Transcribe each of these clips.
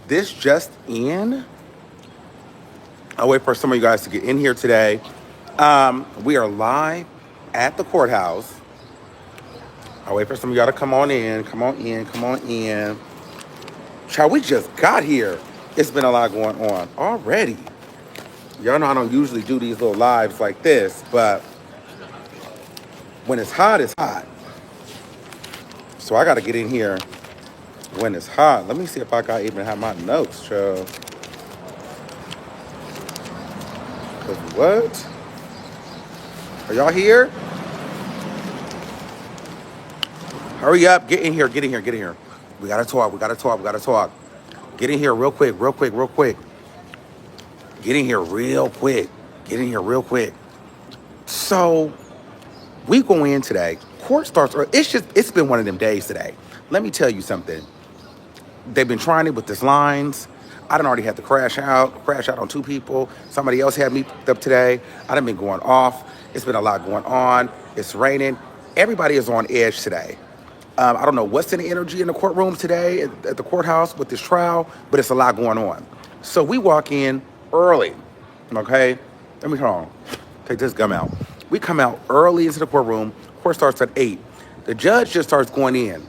This just in. I'll wait for some of you guys to get in here today. We are live at the courthouse. I'll wait for some of y'all to come on in. Come on in. Come on in. Child, we just got here. It's been a lot going on already. Y'all know I don't usually do these little lives like this, but when it's hot, it's hot. So I got to get in here when it's hot. Let me see if I got even have my notes, child. Cause what? Are y'all here? Hurry up, get in here, get in here, get in here. We gotta talk, we gotta talk, we gotta talk. Get in here real quick, real quick, real quick. Get in here real quick. Get in here real quick. So we go in today. Court starts early. It's been one of them days today. Let me tell you something. They've been trying it with this lines. I done already had to crash out on 2 people. Somebody else had me picked up today. I done been going off. It's been a lot going on. It's raining. Everybody is on edge today. I don't know what's in the energy in the courtroom today at the courthouse with this trial, but it's a lot going on. So we walk in early, okay? Let me hold on. Take this gum out. We come out early into the courtroom. Court starts at 8. The judge just starts going in,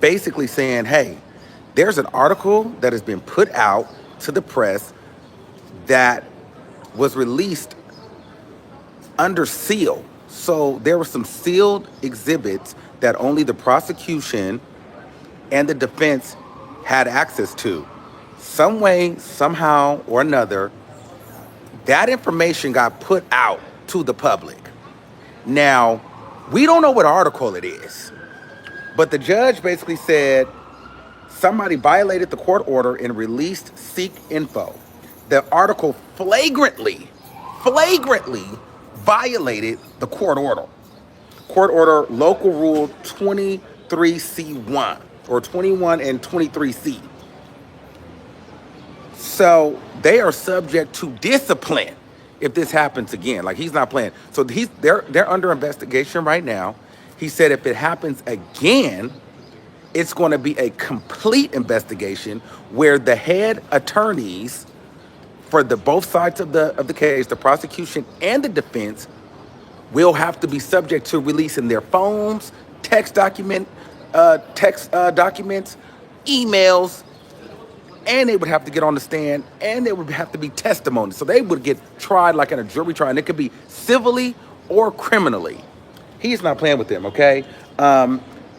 basically saying, hey, there's an article that has been put out to the press that was released under seal. So there were some sealed exhibits that only the prosecution and the defense had access to. Some way, somehow or another, that information got put out to the public. Now, we don't know what article it is, but the judge basically said somebody violated the court order and released Seek info. The article flagrantly violated the court order. Court order local rule 23C1 or 21 and 23C. So they are subject to discipline if this happens again. Like, he's not playing. So they're under investigation right now. He said if it happens again, it's going to be a complete investigation where the head attorneys for both sides of the case, the prosecution and the defense, will have to be subject to releasing their phones, text documents, emails, and they would have to get on the stand, and there would have to be testimony. So they would get tried like in a jury trial, and it could be civilly or criminally. He's not playing with them, okay?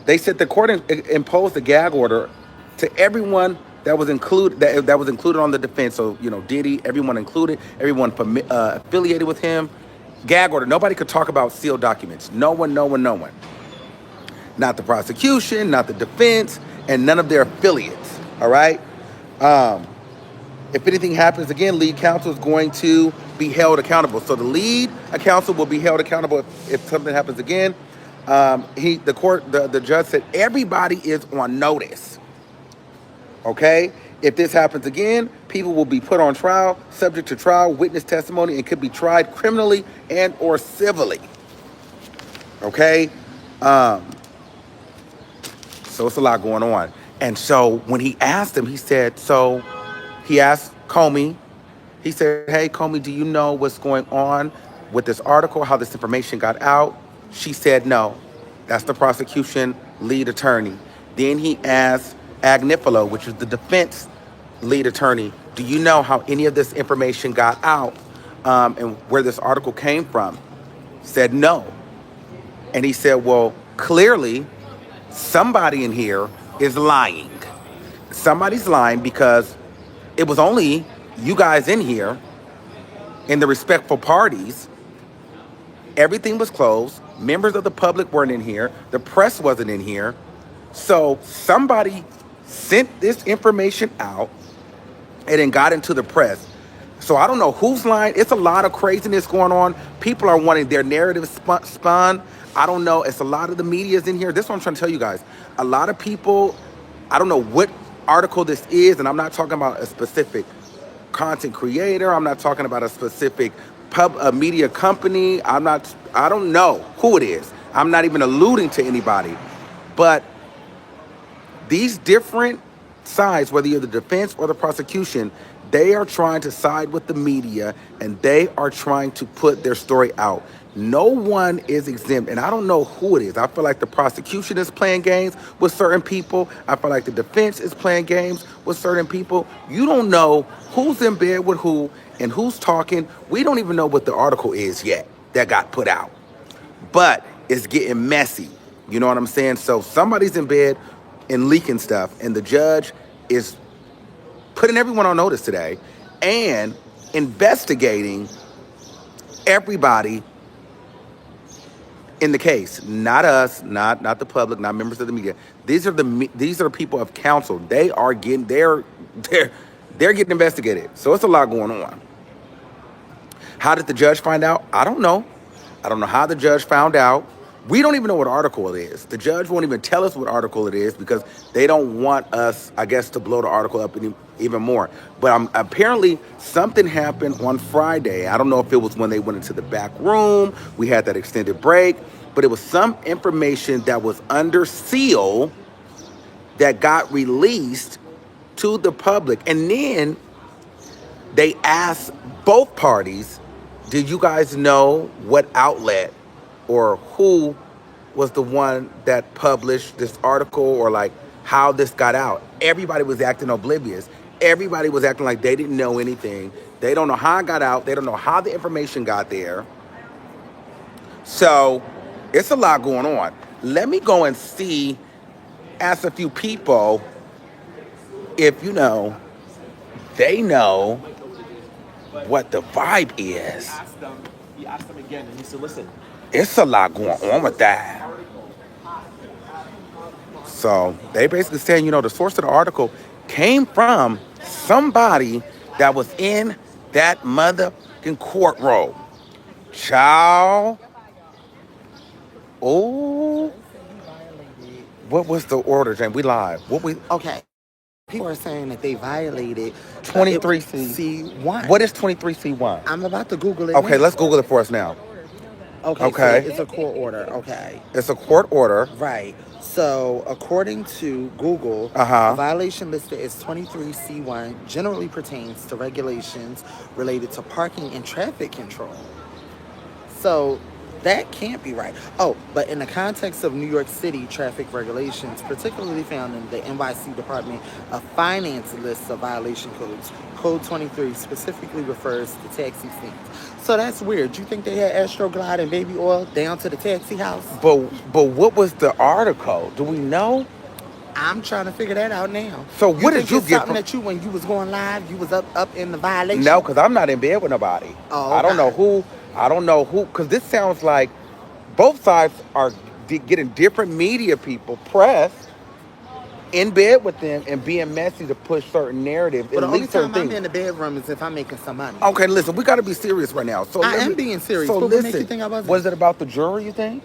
They said the court imposed a gag order to everyone that was included that was included on the defense. So, Diddy, everyone included, everyone affiliated with him. Gag order. Nobody could talk about sealed documents. No one. Not the prosecution, not the defense, and none of their affiliates. All right? If anything happens again, lead counsel is going to be held accountable. So the lead counsel will be held accountable if something happens again. The judge said everybody is on notice. Okay? If this happens again, people will be put on trial, subject to trial, witness testimony, and could be tried criminally and or civilly. Okay? So it's a lot going on. And so when he asked him, he asked Comey, he said, hey, Comey, do you know what's going on with this article, how this information got out? She said no. That's the prosecution lead attorney. Then he asked Agnifilo, which is the defense lead attorney, do you know how any of this information got out and where this article came from? Said no. And he said, well, clearly somebody in here is lying. Somebody's lying because it was only you guys in here and the respectful parties. Everything was closed. Members of the public weren't in here. The press wasn't in here. So somebody sent this information out and then got into the press. So I don't know who's lying. It's a lot of craziness going on. People are wanting their narrative spun. I don't know. It's a lot of the media's in here. This is what I'm trying to tell you guys. A lot of people, I don't know what article this is, and I'm not talking about a specific content creator. I'm not talking about a specific media company. I don't know who it is. I'm not even alluding to anybody. But these different sides, whether you're the defense or the prosecution, they are trying to side with the media and they are trying to put their story out. No one is exempt, and I don't know who it is. I feel like the prosecution is playing games with certain people. I feel like the defense is playing games with certain people. You don't know who's in bed with who and who's talking. We don't even know what the article is yet that got put out, but it's getting messy. You know what I'm saying? So somebody's in bed and leaking stuff, and the judge is putting everyone on notice today and investigating everybody in the case. Not us, not the public, not members of the media. These are the people of counsel. They're getting investigated. So it's a lot going on. How did the judge find out? I don't know. I don't know how the judge found out. We don't even know what article it is. The judge won't even tell us what article it is because they don't want us, I guess, to blow the article up even more. But apparently something happened on Friday. I don't know if it was when they went into the back room. We had that extended break. But it was some information that was under seal that got released to the public. And then they asked both parties, did you guys know what outlet or who was the one that published this article or like how this got out? Everybody was acting oblivious. Everybody was acting like they didn't know anything. They don't know how it got out. They don't know how the information got there. So it's a lot going on. Let me go and ask a few people if, they know what the vibe is. He asked them again, and he said, listen. It's a lot going on with that. So they basically saying, the source of the article came from somebody that was in that motherfucking courtroom. Child. Oh. What was the order, Jane? We live. Okay. People are saying that they violated 23C1. What is 23C1? I'm about to Google it. Okay, now. let's Google it for us now. Okay. So it's a court order. Okay. It's a court order. Right. So according to Google, the violation listed as 23C1 generally pertains to regulations related to parking and traffic control. So that can't be right. Oh, but in the context of New York City traffic regulations, particularly found in the NYC Department of Finance lists of violation codes, Code 23 specifically refers to taxi stands. So that's weird. You think they had Astroglide and baby oil down to the taxi house? But what was the article? Do we know? I'm trying to figure that out now. So what did you get something that when you was going live, you was up in the violation? No, because I'm not in bed with nobody. Oh, okay. I don't know who, because this sounds like both sides are getting different media people, press, in bed with them and being messy to push certain narratives. But the only time I'm in the bedroom is if I'm making some money. Okay, listen, we got to be serious right now. So I am being serious. So what listen, make you think I wasn't? Was it about the juror, you think?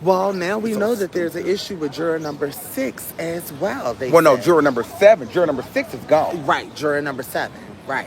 Well, now we know that there's an issue with juror number 6 as well. No, juror number 7. Juror number 6 is gone. Right, juror number 7. Right.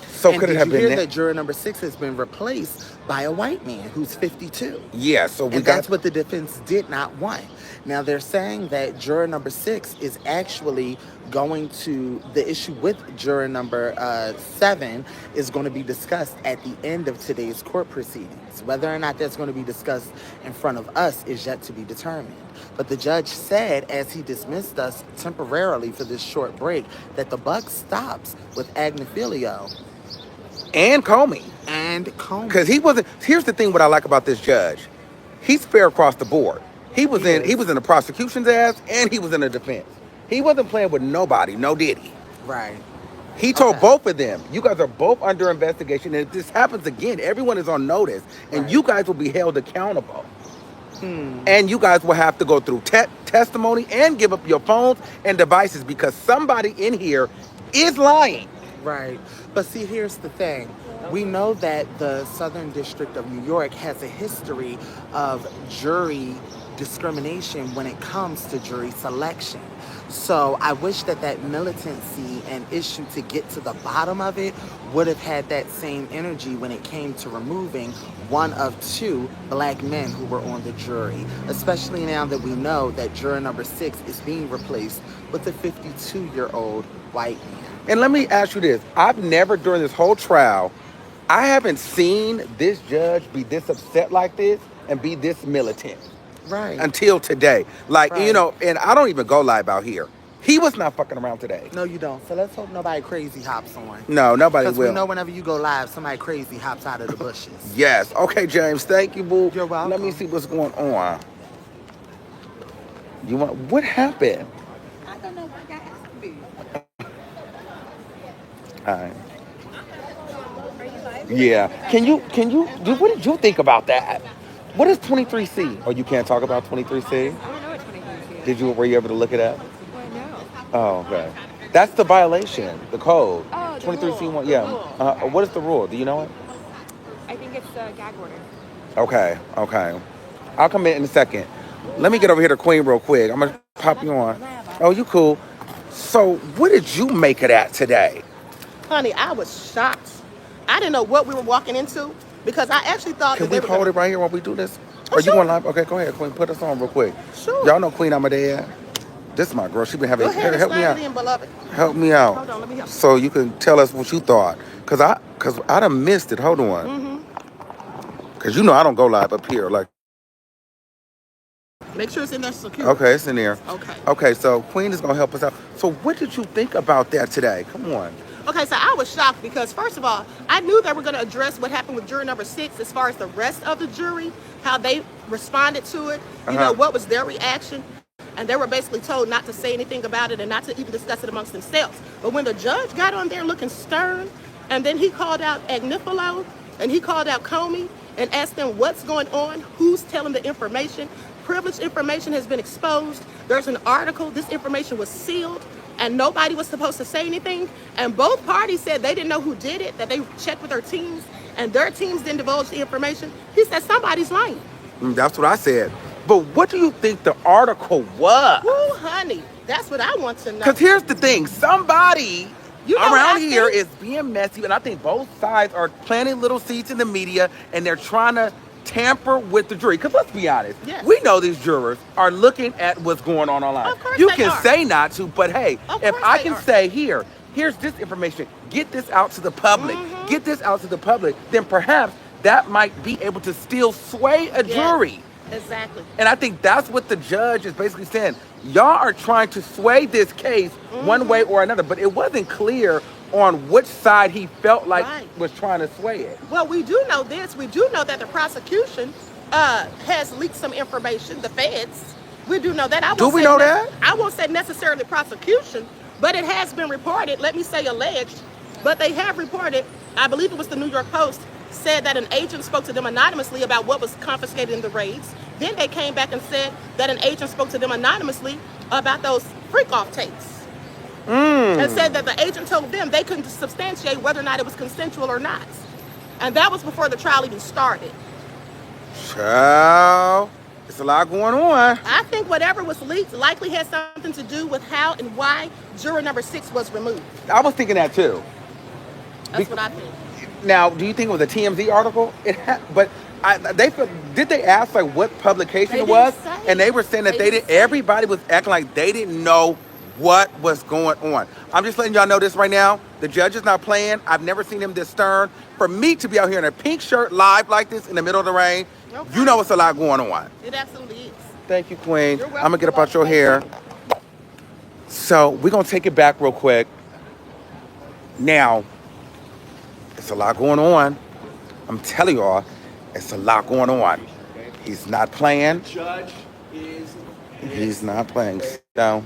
So could it have been that juror number 6 has been replaced by a white man who's 52? Yeah, so that's what the defense did not want. Now they're saying that juror number 6 is actually going to, the issue with juror number 7 is going to be discussed at the end of today's court proceedings. Whether or not that's going to be discussed in front of us is yet to be determined. But the judge said, as he dismissed us temporarily for this short break, that the buck stops with Agnifilio. And Comey. Because he wasn't. Here's the thing: what I like about this judge, he's fair across the board. He was in the prosecution's ass, and he was in the defense. He wasn't playing with nobody, no Diddy. Right. He told both of them, you guys are both under investigation, and if this happens again, everyone is on notice, and you guys will be held accountable. And you guys will have to go through testimony and give up your phones and devices because somebody in here is lying. Right. But see, here's the thing. We know that the Southern District of New York has a history of jury discrimination when it comes to jury selection. So I wish that that militancy and issue to get to the bottom of it would have had that same energy when it came to removing one of two black men who were on the jury, especially now that we know that juror number 6 is being replaced with a 52-year-old white man. And let me ask you this. I've never, during this whole trial, I haven't seen this judge be this upset like this and be this militant. Right. Until today. Like, Right. you know, and I don't even go live out here. He was not fucking around today. No, you don't. So let's hope nobody crazy hops on. No, nobody Because will. we know whenever you go live, somebody crazy hops out of the bushes. Yes. Okay, James. Thank you, boo. You're welcome. Let me see what's going on. You want, what happened? I don't know what that has to be. All right. Are you live? Yeah. What did you think about that? What is 23C? Oh, you can't talk about 23C? I don't know what 23 is. Were you able to look it up? Well, no. Oh, okay. That's the violation, the code. Oh, the 23C1, rule. yeah. The rule. What is the rule? Do you know it? I think it's a gag order. Okay. I'll come in a second. Let me get over here to Queen real quick. I'm going to pop you on. Oh, you cool. So, what did you make of that today? Honey, I was shocked. I didn't know what we were walking into because I actually thought Can that we they were hold gonna... it right here while we do this? Oh, Are you sure. going live? Okay, go ahead, Queen. Put us on real quick. Sure. Y'all know Queen Amadea. This is my girl. She been having... Go ahead and help me slide out. it in, beloved. Help me out. Hold on, let me help you. So you can tell us what you thought. Because I done missed it. Hold on. Mm-hmm. Because you know I don't go live up here. Like, Make sure it's in there secure. okay, it's in there. Okay. Okay, so Queen is going to help us out. So what did you think about that today? Come on. Okay, so I was shocked because, first of all, I knew they were going to address what happened with juror number 6 as far as the rest of the jury, how they responded to it, you know, what was their reaction. And they were basically told not to say anything about it and not to even discuss it amongst themselves. But when the judge got on there looking stern, and then he called out Agnifilo, and he called out Comey, and asked them what's going on, who's telling the information. Privileged information has been exposed. There's an article, this information was sealed, and nobody was supposed to say anything. And both parties said they didn't know who did it, that they checked with their teams, and their teams didn't divulge the information. He said somebody's lying. That's what I said. But what do you think the article was? Woo, honey, that's what I want to know. Because here's the thing. Somebody You know what around I here think? is being messy, and I think both sides are planting little seeds in the media, and they're trying to tamper with the jury. Because let's be honest, Yes. we know these jurors are looking at what's going on online. Of course You they can are. say not to, but hey, Of if course I they can are. say here's this information, get this out to the public, get this out to the public, then perhaps that might be able to still sway a Yes, jury. Exactly. And I think that's what the judge is basically saying. Y'all are trying to sway this case one way or another, but it wasn't clear on which side he felt like Right. was trying to sway it. Well, we do know this. We do know that the prosecution has leaked some information, the feds. We do know that. Do we know that? I won't say necessarily prosecution, but it has been reported, let me say alleged, but they have reported, I believe it was the New York Post, said that an agent spoke to them anonymously about what was confiscated in the raids. Then they came back and said that an agent spoke to them anonymously about those freak-off tapes. And said that the agent told them they couldn't substantiate whether or not it was consensual or not. And that was before the trial even started. Child, it's a lot going on. I think whatever was leaked likely had something to do with how and why juror number 6 was removed. I was thinking that too. That's what I think. Now, do you think it was a TMZ article? Did they ask like what publication They it was? didn't say. And they were saying that They they didn't didn't. say. Everybody was acting like they didn't know what was going on. I'm just letting y'all know this right now. The judge is not playing. I've never seen him this stern. For me to be out here in a pink shirt live like this in the middle of the rain, Okay. you know it's a lot going on. It absolutely is. Thank you, Queen. You're welcome. I'm gonna get up out your hair. So we're gonna take it back real quick. Now, it's a lot going on. I'm telling y'all, it's a lot going on. He's not playing. Judge is. He's not playing. So,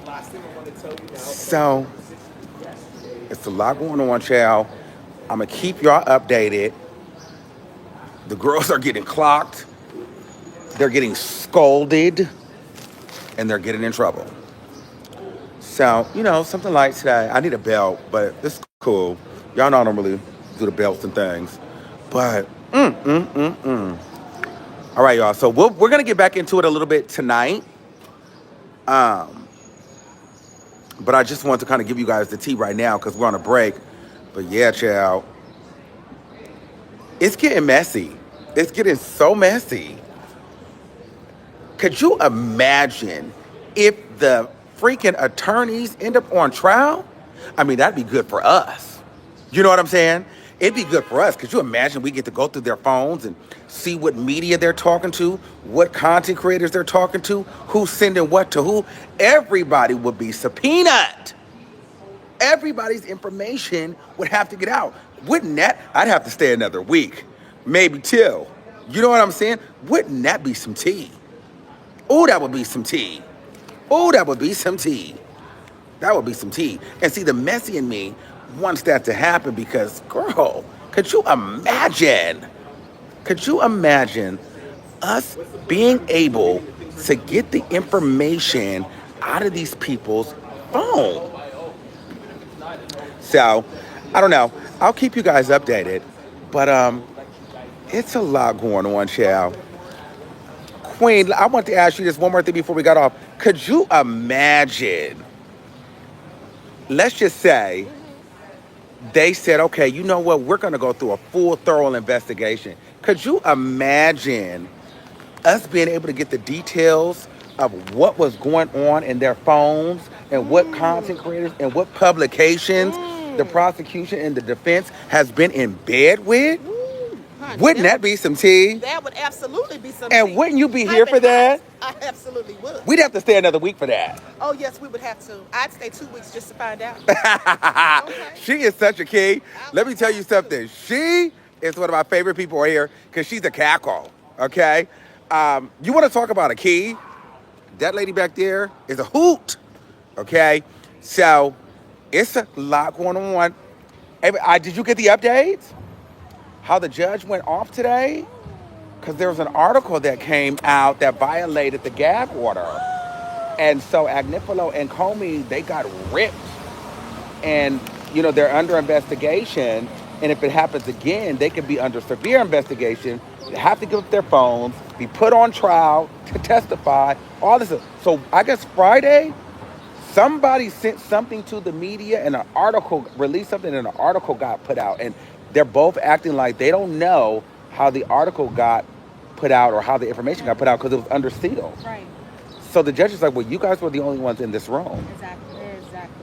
Last thing I want to tell you now. so it's a lot going on, child. I'm gonna keep y'all updated. The girls are getting clocked. They're getting scolded, and they're getting in trouble. So, you know, something like today. I need a belt, but it's cool. Y'all know I don't really do the belts and things. But, All right, y'all. So we're going to get back into it a little bit tonight. But I just want to kind of give you guys the tea right now because we're on a break. But yeah, child, it's getting messy. It's getting so messy. Could you imagine if the freaking attorneys end up on trial? I mean, that'd be good for us. You know what I'm saying? It'd be good for us. Could you imagine we get to go through their phones and see what media they're talking to, what content creators they're talking to, who's sending what to who? Everybody would be subpoenaed. Everybody's information would have to get out. Wouldn't that? I'd have to stay another week, maybe two. You know what I'm saying? Wouldn't that be some tea? Oh, that would be some tea. Oh, that would be some tea. That would be some tea. And see, the messy in me wants that to happen because, girl, could you imagine? Could you imagine us being able to get the information out of these people's phone? So, I don't know. I'll keep you guys updated. But it's a lot going on, child. Queen, I want to ask you this one more thing before we got off. Could you imagine, let's just say, they said, okay, you know what? We're going to go through a full, thorough investigation. Could you imagine us being able to get the details of what was going on in their phones and what content creators and what publications the prosecution and the defense has been in bed with? Honey, Wouldn't that be some tea? That would absolutely be some And tea. wouldn't you be here for that? I absolutely would. We'd have to stay another week for that. Oh, yes, we would have to. I'd stay 2 weeks just to find out. Okay. She is such a key. Let me tell you something. She is one of my favorite people right here because she's a cackle, okay? You want to talk about a key? That lady back there is a hoot, okay? So it's a lot going on. Did you get the updates? How the judge went off today? Because there was an article that came out that violated the gag order. And so Agnifilo and Comey, they got ripped. And, you know, they're under investigation. And if it happens again, they could be under severe investigation. They have to give up their phones, be put on trial to testify, all this. So I guess Friday, somebody sent something to the media and an article, released something and an article got put out. And they're both acting like they don't know how the article got put out or how the information got put out because it was under seal. Right. So the judge is like, well, you guys were the only ones in this room. Exactly.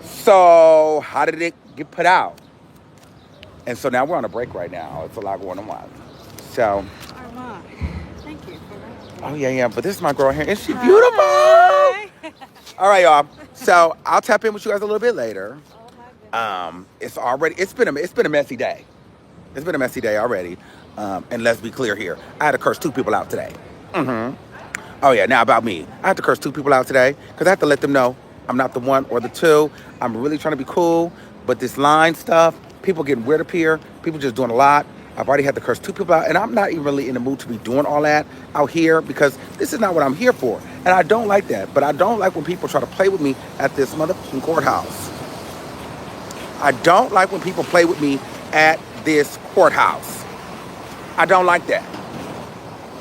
So how did it get put out? And so now we're on a break right now. It's a lot going on. So. Armand, thank you for that. Oh, yeah. But this is my girl here. Is she beautiful? Hi. All right, y'all. So I'll tap in with you guys a little bit later. Oh, my goodness. It's been a messy day. It's been a messy day already. And let's be clear here. I had to curse 2 people out today. Oh, yeah. Now about me. I had to curse 2 people out today because I have to let them know I'm not the 1 or the 2. I'm really trying to be cool. But this line stuff, people getting weird up here. People just doing a lot. I've already had to curse 2 people out. And I'm not even really in the mood to be doing all that out here because this is not what I'm here for. And I don't like that. But I don't like when people try to play with me at this motherfucking courthouse. I don't like when people play with me at this courthouse. I don't like that.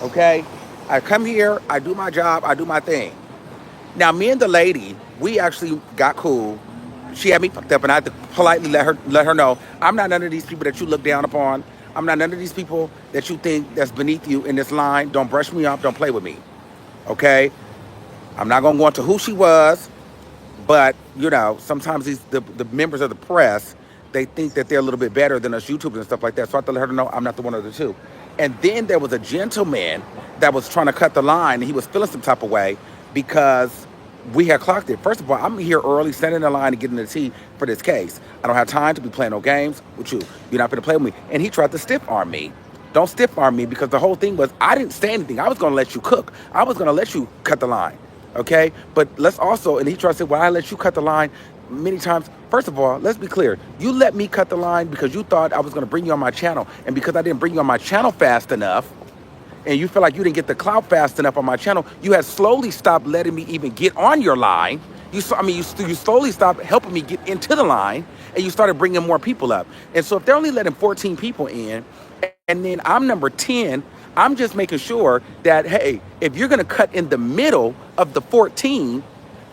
Okay? I come here, I do my job, I do my thing. Now, me and the lady, we actually got cool. She had me fucked up, and I had to politely let her know, I'm not none of these people that you look down upon. I'm not none of these people that you think that's beneath you in this line. Don't brush me off, don't play with me. Okay? I'm not going to go into who she was, but, you know, sometimes the members of the press, they think that they're a little bit better than us YouTubers and stuff like that. So I have to let her know I'm not the 1 or the 2. And then there was a gentleman that was trying to cut the line. And he was feeling some type of way because we had clocked it. First of all, I'm here early, standing in the line and getting the tea for this case. I don't have time to be playing no games with you. You're not going to play with me. And he tried to stiff arm me. Don't stiff arm me because the whole thing was I didn't say anything. I was going to let you cook. I was going to let you cut the line. Okay? But let's also, and he tried to say, well, I let you cut the line many times. First of all, let's be clear. You let me cut the line because you thought I was going to bring you on my channel. And because I didn't bring you on my channel fast enough, and you feel like you didn't get the clout fast enough on my channel, you had slowly stopped letting me even get on your line. You slowly stopped helping me get into the line, and you started bringing more people up. And so if they're only letting 14 people in, and then I'm number 10, I'm just making sure that, hey, if you're going to cut in the middle of the 14,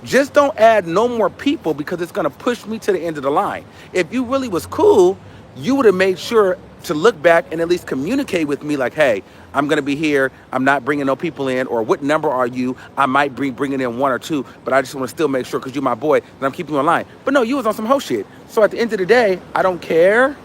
just don't add no more people because it's going to push me to the end of the line. If you really was cool, you would have made sure to look back and at least communicate with me like, hey, I'm going to be here. I'm not bringing no people in. Or what number are you? I might be bringing in 1 or 2, but I just want to still make sure because you're my boy that I'm keeping you in line. But no, you was on some hoe shit. So at the end of the day, I don't care.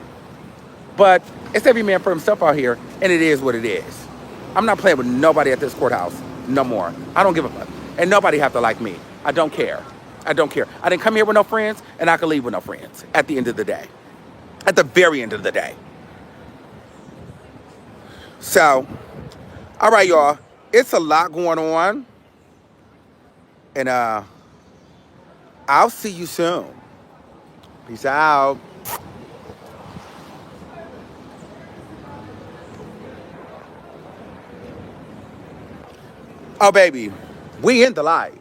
But it's every man for himself out here, and it is what it is. I'm not playing with nobody at this courthouse no more. I don't give a fuck. And nobody have to like me. I don't care. I don't care. I didn't come here with no friends, and I can leave with no friends at the end of the day. At the very end of the day. So, all right, y'all. It's a lot going on. And I'll see you soon. Peace out. Oh, baby, we in the light.